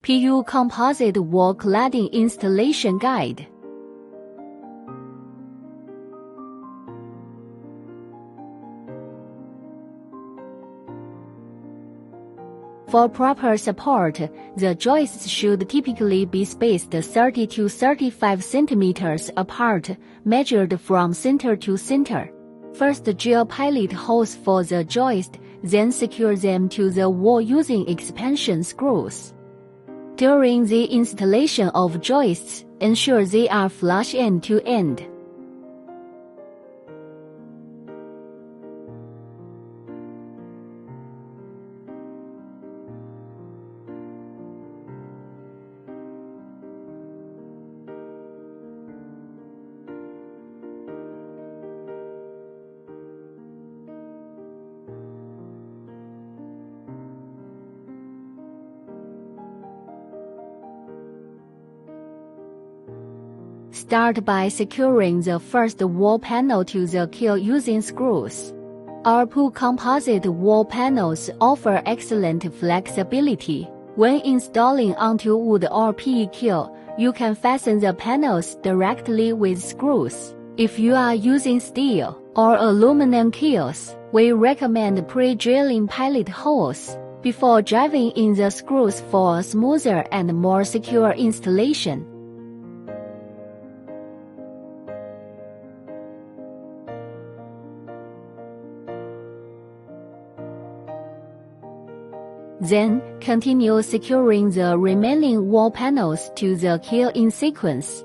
PU Composite Wall Cladding Installation Guide. For proper support, the joists should typically be spaced 30 to 35 cm apart, measured from center to center. First, drill pilot holes for the joist, then secure them to the wall using expansion screws. During the installation of joists, ensure they are flush end to end. Start by securing the first wall panel to the keel using screws. Our PU composite wall panels offer excellent flexibility. When installing onto wood or PE keel, you can fasten the panels directly with screws. If you are using steel or aluminum keels, we recommend pre-drilling pilot holes before driving in the screws for a smoother and more secure installation. Then, continue securing the remaining wall panels to the keel in sequence.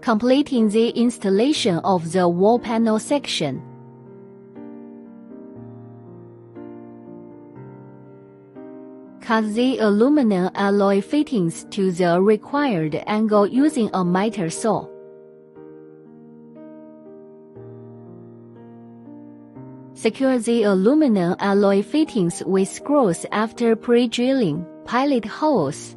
Completing the installation of the wall panel section. Cut the aluminum alloy fittings to the required angle using a miter saw. Secure the aluminum alloy fittings with screws after pre-drilling pilot holes.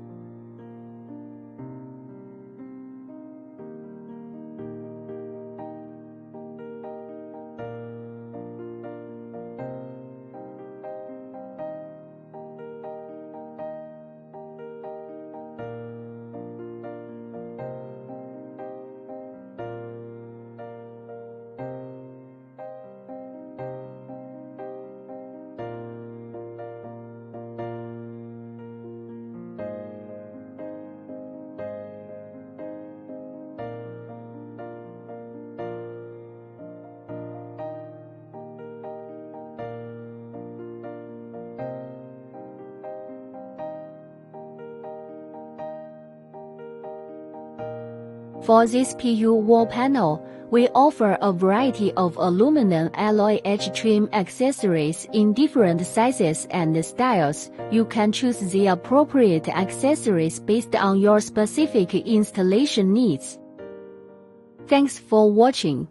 For this PU wall panel, we offer a variety of aluminum alloy edge trim accessories in different sizes and styles. You can choose the appropriate accessories based on your specific installation needs. Thanks for watching.